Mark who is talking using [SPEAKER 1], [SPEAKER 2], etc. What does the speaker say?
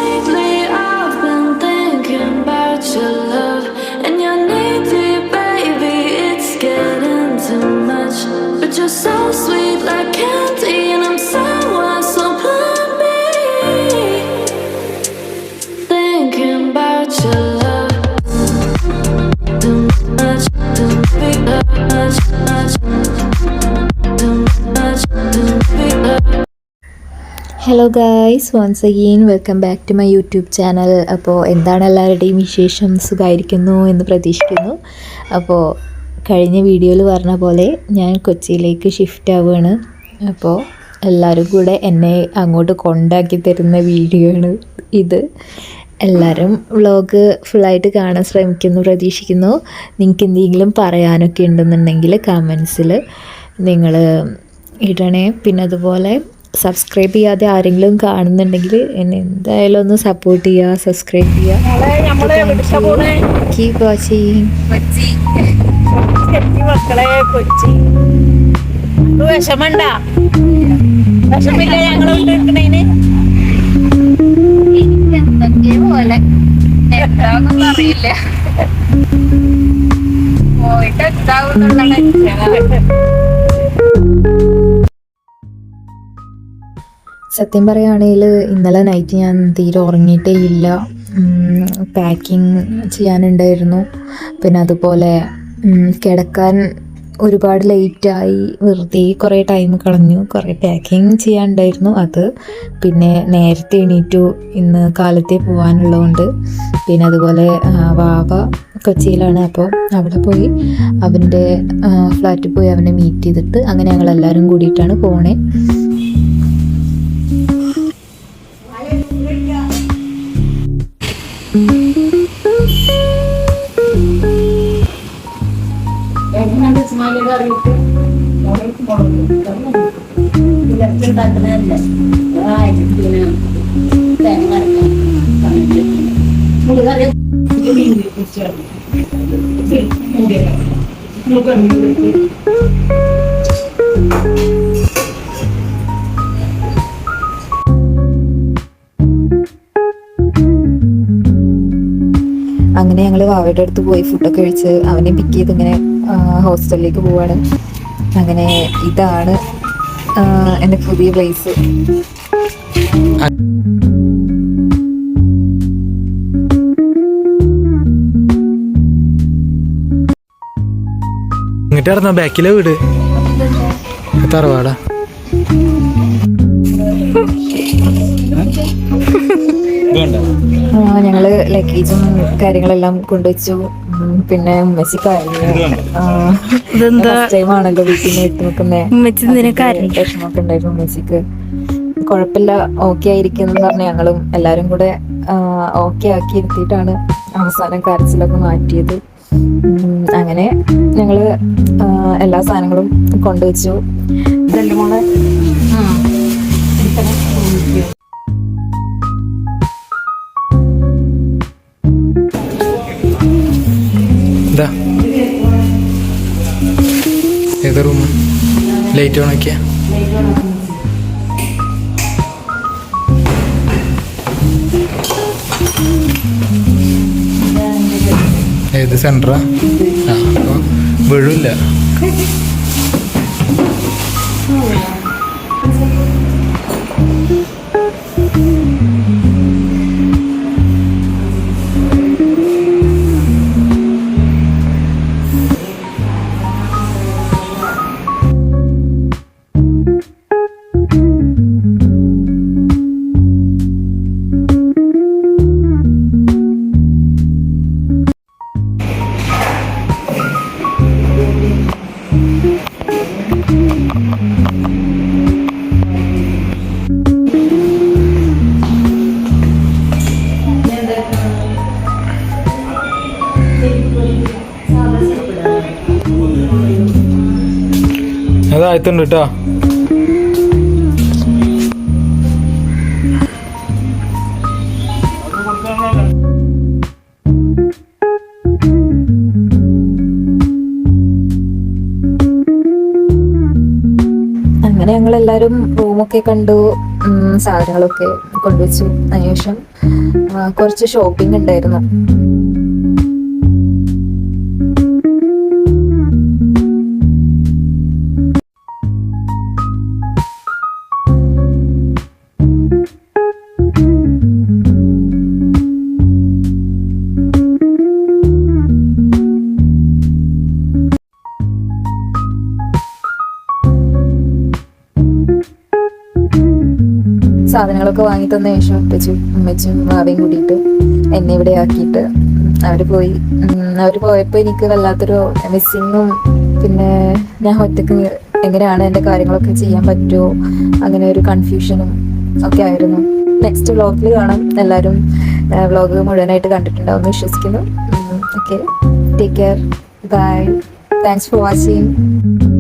[SPEAKER 1] lately I've been thinking about your love and your needy baby. It's getting too much, but you're so sweet like candy, and I'm someone so me. Thinking about your love too much, too much, much, too much, too
[SPEAKER 2] hello guys, once again welcome back to my YouTube channel. അപ്പോൾ എന്താണ് എല്ലാവരുടെയും വിശേഷം? സുഖമായിരിക്കുന്നു എന്ന് പ്രതീക്ഷിക്കുന്നു. അപ്പോൾ കഴിഞ്ഞ വീഡിയോയിൽ പറഞ്ഞ പോലെ ഞാൻ കൊച്ചിയിലേക്ക് ഷിഫ്റ്റ് ആവുകയാണ്. അപ്പോൾ എല്ലാവരും കൂടെ എന്നെ അങ്ങോട്ട് കൊണ്ടാക്കി തരുന്ന വീഡിയോ ആണ് ഇത്. എല്ലാവരും വ്ളോഗ് ഫുള്ളായിട്ട് കാണാൻ ശ്രമിക്കുന്നു പ്രതീക്ഷിക്കുന്നു. നിങ്ങൾക്ക് എന്തെങ്കിലും പറയാനൊക്കെ ഉണ്ടെന്നുണ്ടെങ്കിൽ കമൻസിൽ നിങ്ങൾ ഇടണേ. പിന്നെ അതുപോലെ സബ്സ്ക്രൈബ് ചെയ്യാതെ ആരെങ്കിലും കാണുന്നുണ്ടെങ്കിൽ എന്നെ എന്തായാലും ഒന്ന് സപ്പോർട്ട് ചെയ്യുക, സബ്സ്ക്രൈബ് ചെയ്യുക. Keep watching.
[SPEAKER 3] മക്കളെ കൊച്ചി വിഷമണ്ട, വിഷമില്ല ഞങ്ങളെ വിട്ടിരിക്കണേന്.
[SPEAKER 4] എന്തൊക്കെ പോലെ എന്താണെന്നൊന്നും അറിയില്ല, പോയിട്ട് എന്താവുന്നുള്ള.
[SPEAKER 2] സത്യം പറയുകയാണെങ്കിൽ ഇന്നലെ നൈറ്റ് ഞാൻ തീരെ ഉറങ്ങിയിട്ടേ ഇല്ല. പാക്കിങ് ചെയ്യാനുണ്ടായിരുന്നു. പിന്നെ അതുപോലെ കിടക്കാൻ ഒരുപാട് ലേറ്റായി, വെറുതെ കുറേ ടൈം കളഞ്ഞു. കുറേ പാക്കിങ് ചെയ്യാനുണ്ടായിരുന്നു. അത് പിന്നെ നേരത്തെ എണീറ്റു, ഇന്ന് കാലത്തെ പോകാനുള്ളതുകൊണ്ട്. പിന്നെ അതുപോലെ വാവ കൊച്ചിയിലാണ്, അപ്പോൾ അവിടെ പോയി അവൻ്റെ ഫ്ലാറ്റിൽ പോയി അവനെ മീറ്റ് ചെയ്തിട്ട് അങ്ങനെ ഞങ്ങളെല്ലാവരും കൂടിയിട്ടാണ് പോണേ. അങ്ങനെ ഞങ്ങൾ വാവയുടെ അടുത്ത് പോയി ഫുഡൊക്കെ കഴിച്ച് അവനെ പിക്ക് ചെയ്ത് ഇങ്ങനെ ഹോസ്റ്റലിലേക്ക് പോവാണ്. അങ്ങനെ ഇതാണ് എൻ്റെ പുതിയ പ്ലേസ്.
[SPEAKER 5] ഇങ്ങിട്ടായിരുന്നോ ബാക്കിലെ വീട്? തറവാടാ.
[SPEAKER 2] ഞങ്ങള് ലഗേജും കാര്യങ്ങളെല്ലാം കൊണ്ടുവച്ചു. പിന്നെ ഉമ്മച്ചി ടൈമാണല്ലോ വീട്ടിൽ നിന്ന് ഇട്ട് നിൽക്കുന്ന വിഷമൊക്കെ ഉണ്ടായിരുന്നു ഉമ്മച്ചിക്ക്. കുഴപ്പമില്ല, ഓക്കെ ആയിരിക്കും പറഞ്ഞ് ഞങ്ങളും എല്ലാരും കൂടെ ഓക്കെ ആക്കി ഇരുത്തിയിട്ടാണ് അവസാനം കരച്ചിലൊക്കെ മാറ്റിയത്. അങ്ങനെ ഞങ്ങള് എല്ലാ സാധനങ്ങളും കൊണ്ടുവച്ചു. ഇതല്ലേ മോളെ?
[SPEAKER 5] ഏത് റൂം? ലൈറ്റ് ഓൺ ആക്കിയ? ഏത് സെന്ററാ? ആ, അപ്പോൾ വീഴില്ല. അതായിട്ടുണ്ട് കേട്ടോ.
[SPEAKER 2] അങ്ങനെ ഞങ്ങളെല്ലാവരും റൂമൊക്കെ കണ്ടു, സാധനങ്ങളൊക്കെ കൊണ്ടുവച്ചു. അതിനുശേഷം കുറച്ച് ഷോപ്പിംഗ് ഉണ്ടായിരുന്നു. സാധനങ്ങളൊക്കെ വാങ്ങി തന്ന ശേഷം ഉമ്മച്ചും മാവയും കൂടിയിട്ട് എന്നെ ഇവിടെ ആക്കിയിട്ട് അവർ പോയപ്പോൾ എനിക്ക് വല്ലാത്തൊരു മിസ്സിങ്ങും, പിന്നെ ഞാൻ ഒറ്റക്ക് എങ്ങനെയാണ് എൻ്റെ കാര്യങ്ങളൊക്കെ ചെയ്യാൻ പറ്റുമോ അങ്ങനെ ഒരു കൺഫ്യൂഷനും ഒക്കെ ആയിരുന്നു. നെക്സ്റ്റ് വ്ളോഗിൽ കാണാം. എല്ലാവരും വ്ളോഗ് മുഴുവനായിട്ട് കണ്ടിട്ടുണ്ടാവും വിശ്വസിക്കുന്നു. Okay, take care, bye, thanks for watching.